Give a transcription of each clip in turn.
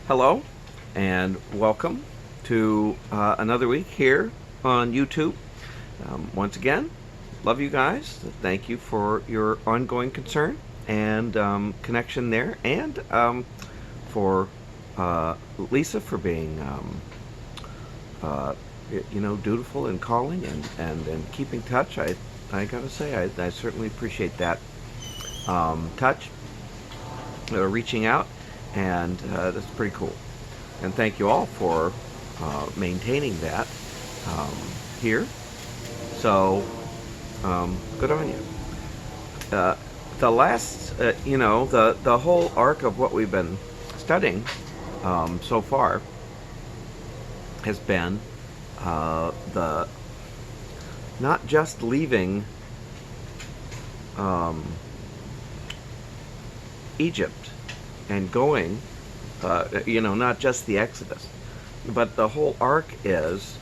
Hello, and welcome to another week here on YouTube. Once again, love you guys. Thank you for your ongoing concern and connection there, and for Lisa for being, uh, dutiful in calling and keeping touch. I gotta say, I certainly appreciate that touch, reaching out, and that's pretty cool. And thank you all for maintaining that here. So good on you. The last, the whole arc of what we've been studying so far has been the not just leaving Egypt and going, not just the Exodus, but the whole arc is,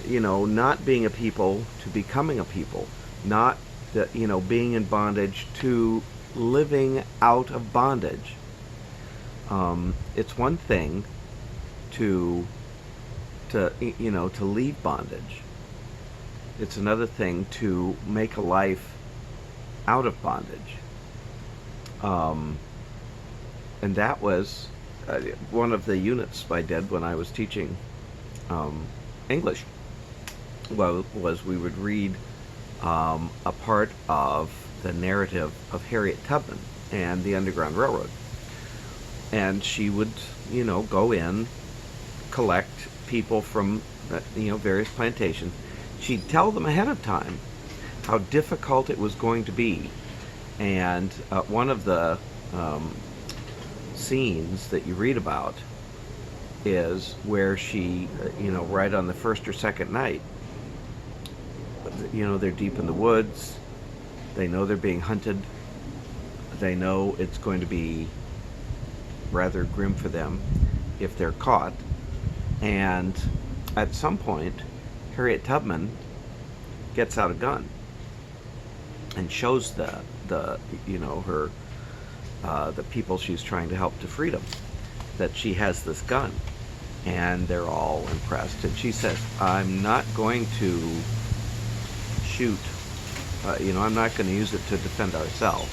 not being a people to becoming a people, not being in bondage to living out of bondage. It's one thing to leave bondage. It's another thing to make a life out of bondage. And that was one of the units I did when I was teaching English. Was we would read a part of the narrative of Harriet Tubman and the Underground Railroad, and she would, go in, collect people from, various plantations. She'd tell them ahead of time how difficult it was going to be, and one of the scenes that you read about is where she, right on the first or second night, they're deep in the woods, they know they're being hunted, they know it's going to be rather grim for them if they're caught, and at some point Harriet Tubman gets out a gun and shows her the people she's trying to help to freedom that she has this gun, and they're all impressed. And she says, "I'm not going to shoot. I'm not going to use it to defend ourselves.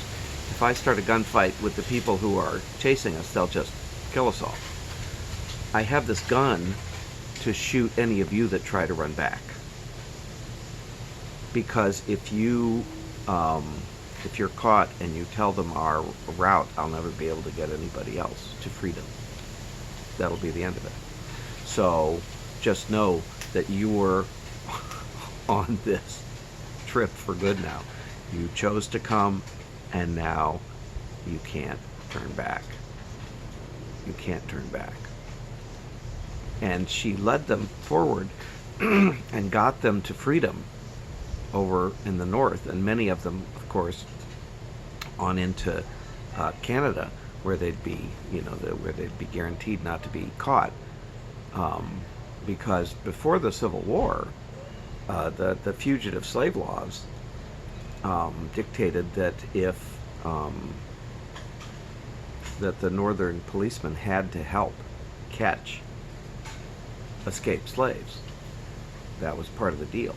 If I start a gunfight with the people who are chasing us, they'll just kill us all. I have this gun to shoot any of you that try to run back. Because if you're caught and you tell them our route, I'll never be able to get anybody else to freedom. That'll be the end of it. So just know that you were on this trip for good now. You chose to come, and now you can't turn back. You can't turn back." And she led them forward and got them to freedom over in the north, and many of them, of course, on into Canada, where they'd be, where they'd be guaranteed not to be caught, because before the Civil War, the fugitive slave laws dictated that if that the northern policemen had to help catch escaped slaves. That was part of the deal.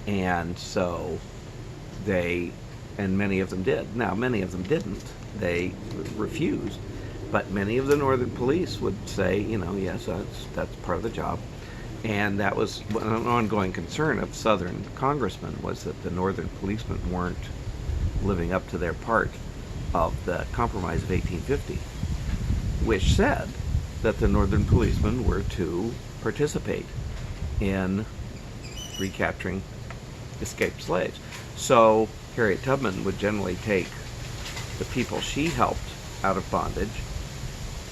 And so many of them did. Now, many of them didn't. They refused. But many of the northern police would say, yes, that's part of the job. And that was an ongoing concern of southern congressmen, was that the northern policemen weren't living up to their part of the Compromise of 1850, which said that the northern policemen were to participate in recapturing escaped slaves. So Harriet Tubman would generally take the people she helped out of bondage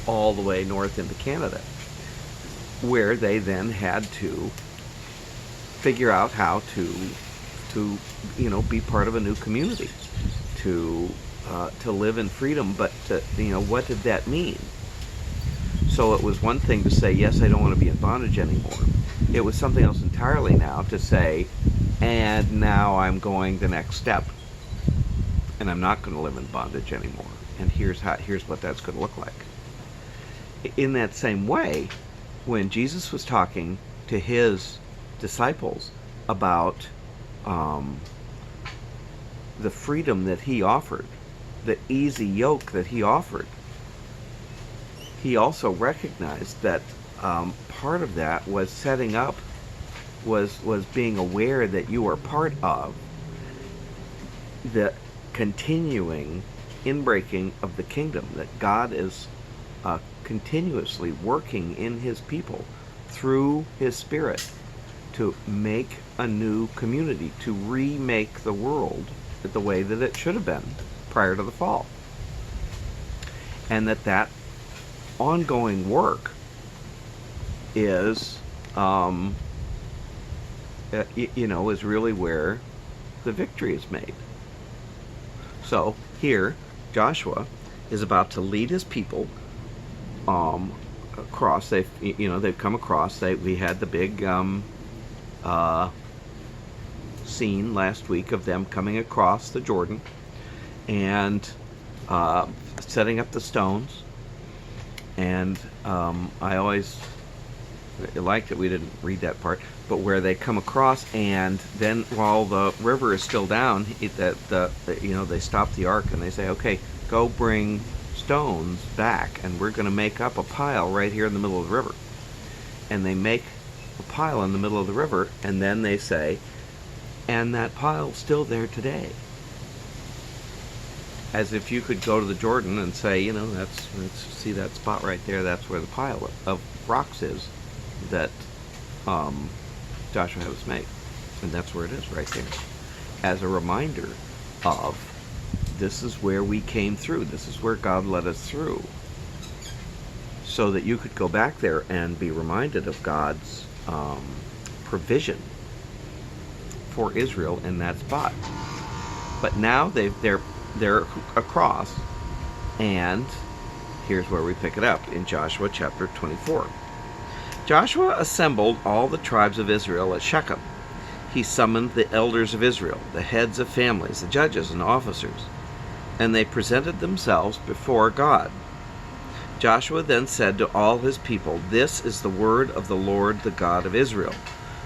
all the way north into Canada, where they then had to figure out how to be part of a new community, to live in freedom. But what did that mean? So it was one thing to say, yes, I don't want to be in bondage anymore. It was something else entirely now to say, and now I'm going the next step, and I'm not going to live in bondage anymore. And here's what that's going to look like. in that same way, when Jesus was talking to his disciples about the freedom that he offered, the easy yoke that he offered, he also recognized that part of that was setting up, was being aware that you are part of the continuing inbreaking of the kingdom, that God is continuously working in his people through his Spirit to make a new community, to remake the world the way that it should have been prior to the fall. And that ongoing work is, is really where the victory is made. So here, Joshua is about to lead his people across. They've come across. We had the big scene last week of them coming across the Jordan and setting up the stones. And I always liked it. We didn't read that part, but where they come across, and then while the river is still down, they stop the ark and they say, "Okay, go bring stones back, and we're going to make up a pile right here in the middle of the river." And they make a pile in the middle of the river, and then they say, "And that pile's still there today." As if you could go to the Jordan and say, let's see that spot right there, that's where the pile of rocks is that Joshua has made. And that's where it is, right there. As a reminder of, this is where we came through, this is where God led us through. So that you could go back there and be reminded of God's provision for Israel in that spot. But now they're across, and here's where we pick it up in Joshua chapter 24. Joshua assembled all the tribes of Israel at Shechem. He summoned the elders of Israel, the heads of families, the judges and officers, and they presented themselves before God. Joshua then said to all his people, "This is the word of the Lord, the God of Israel.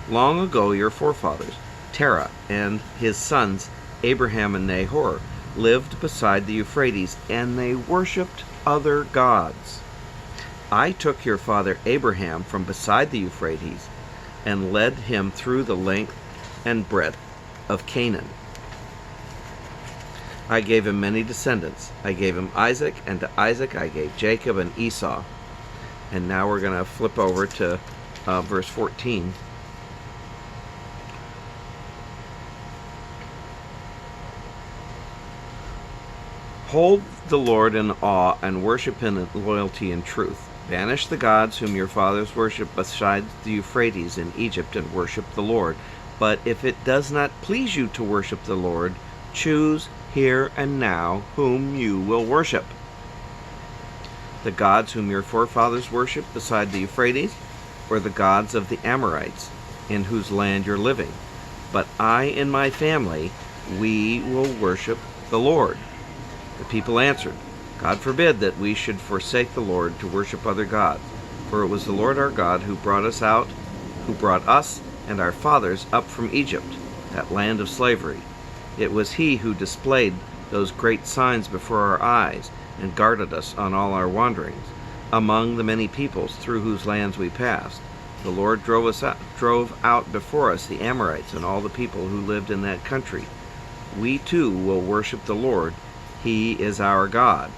Long ago your forefathers, Terah and his sons Abraham and Nahor, lived beside the Euphrates, and they worshipped other gods. I took your father Abraham from beside the Euphrates and led him through the length and breadth of Canaan. I gave him many descendants. I gave him Isaac, and to Isaac I gave Jacob and Esau." And now we're going to flip over to verse 14. "Hold the Lord in awe and worship him in loyalty and truth. Banish the gods whom your fathers worshipped beside the Euphrates in Egypt, and worship the Lord. But if it does not please you to worship the Lord, choose here and now whom you will worship. The gods whom your forefathers worshipped beside the Euphrates, or the gods of the Amorites, in whose land you're living. But I and my family, we will worship the Lord." The people answered, "God forbid that we should forsake the Lord to worship other gods. For it was the Lord our God who brought us and our fathers up from Egypt, that land of slavery. It was he who displayed those great signs before our eyes and guarded us on all our wanderings, among the many peoples through whose lands we passed. The Lord drove out before us the Amorites and all the people who lived in that country. We too will worship the Lord. He is our God."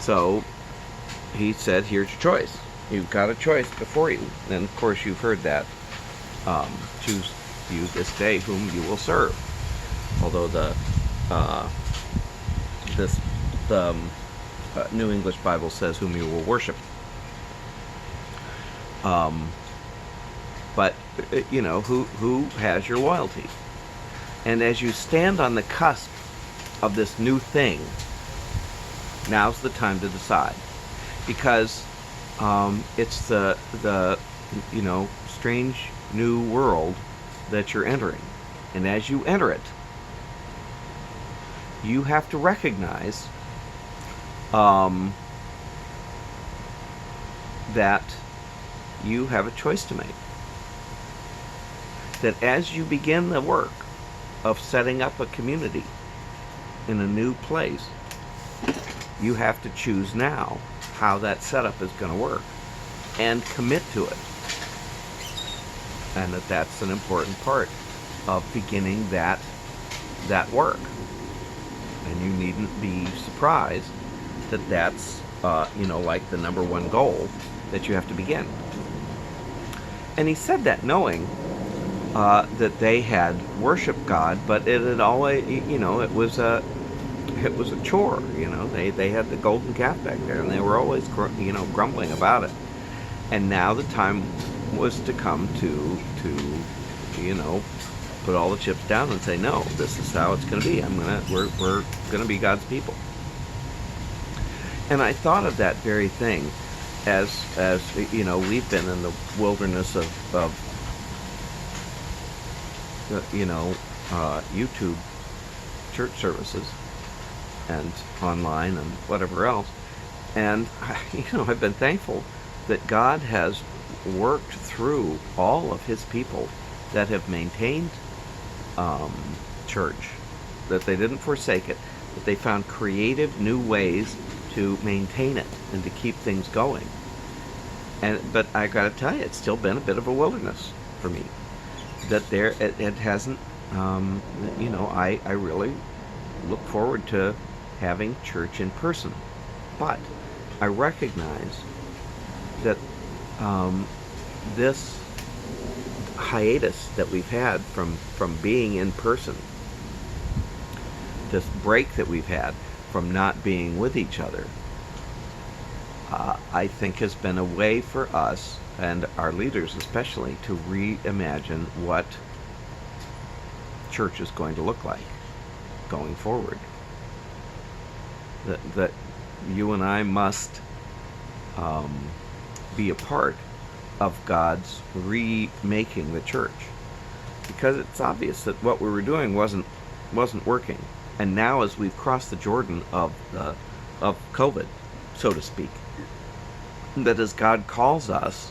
So he said, "Here's your choice. You've got a choice before you." And of course you've heard that. Choose you this day whom you will serve. Although the New English Bible says whom you will worship. But who has your loyalty? And as you stand on the cusp of this new thing, now's the time to decide, because it's the strange new world that you're entering, and as you enter it, you have to recognize um, that you have a choice to make. That as you begin the work of setting up a community in a new place, you have to choose now how that setup is going to work and commit to it. And that's an important part of beginning that work. And you needn't be surprised that that's like the number one goal that you have to begin. And he said that knowing that they had worshiped God, but it had always, it was a chore. They had the golden calf back there, and they were always grumbling about it. And now the time was to come to put all the chips down and say, no, this is how it's going to be. We're going to be God's people. And I thought of that very thing as we've been in the wilderness of YouTube church services and online and whatever else. And I've been thankful that God has worked through all of his people that have maintained church, that they didn't forsake it, that they found creative new ways to maintain it and to keep things going. But I got to tell you, it's still been a bit of a wilderness for me. That it hasn't, I really look forward to having church in person. But I recognize that this hiatus that we've had from being in person, this break that we've had from not being with each other, I think has been a way for us, and our leaders especially, to reimagine what church is going to look like going forward. That you and I must be a part of God's remaking the church, because it's obvious that what we were doing wasn't working. And now, as we've crossed the Jordan of COVID, so to speak, that as God calls us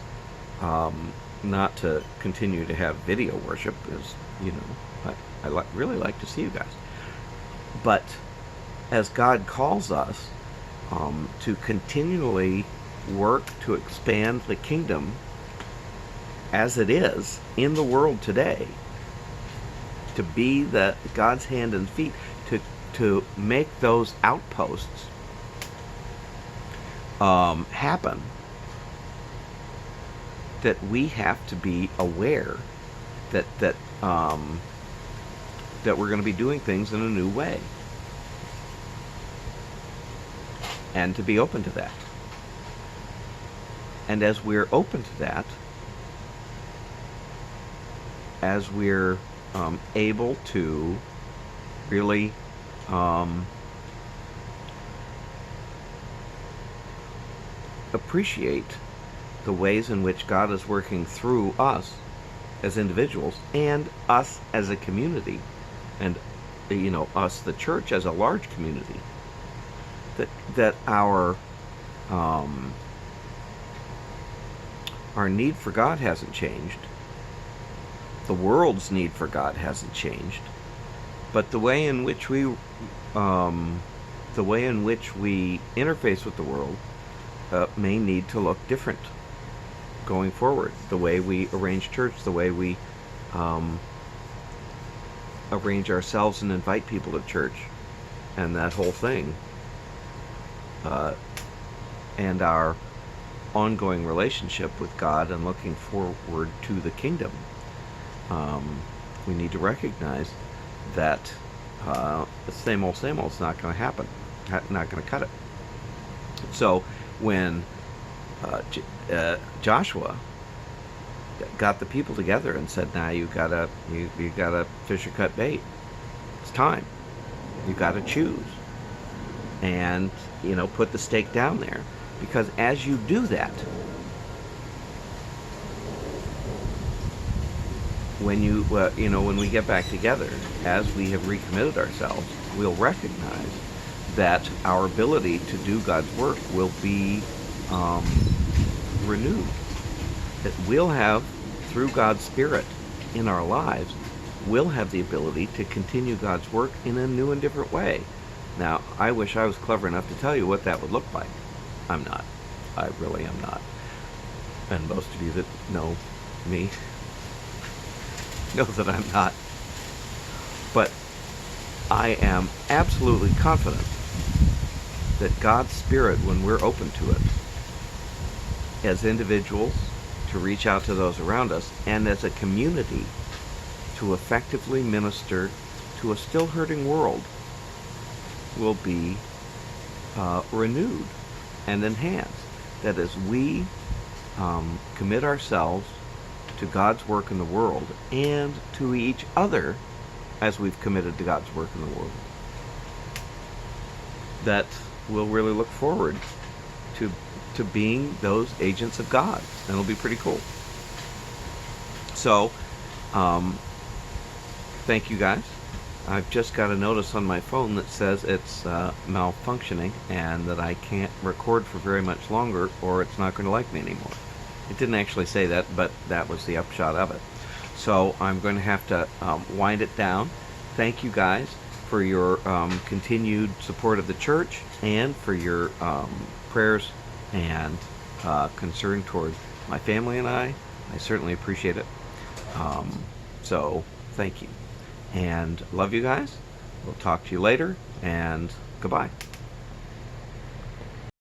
not to continue to have video worship, as I really like to see you guys, but as God calls us to continually work to expand the kingdom as it is in the world today, to be God's hand and feet, to make those outposts happen, that we have to be aware that we're going to be doing things in a new way, and to be open to that. And as we're open to that, as we're able to really appreciate the ways in which God is working through us as individuals and us as a community, and us, the church, as a large community, that our need for God hasn't changed. The world's need for God hasn't changed, but the way in which we interface with the world may need to look different going forward. The way we arrange church, the way we arrange ourselves and invite people to church, and that whole thing, and our ongoing relationship with God and looking forward to the kingdom. We need to recognize that the same old is not going to happen, not going to cut it. So when Joshua got the people together and said, "Now you gotta fish or cut bait. It's time. You gotta choose, and put the stake down there, because as you do that, when when we get back together, as we have recommitted ourselves we'll recognize that our ability to do God's work will be renewed. That we'll have, through God's Spirit in our lives, we'll have the ability to continue God's work in a new and different way. Now, I wish I was clever enough to tell you what that would look like. I'm not. I really am not. And most of you that know me know that I'm not. But I am absolutely confident that God's Spirit, when we're open to it, as individuals, to reach out to those around us, and as a community, to effectively minister to a still hurting world, will be renewed and enhanced. That as we commit ourselves to God's work in the world and to each other as we've committed to God's work in the world, that we'll really look forward to being those agents of God. And it'll be pretty cool. So, thank you guys. I've just got a notice on my phone that says it's malfunctioning and that I can't record for very much longer or it's not going to like me anymore. It didn't actually say that, but that was the upshot of it. So I'm going to have to wind it down. Thank you guys for your continued support of the church and for your prayers and concern toward my family and I. I certainly appreciate it. So thank you. And love you guys. We'll talk to you later, and goodbye.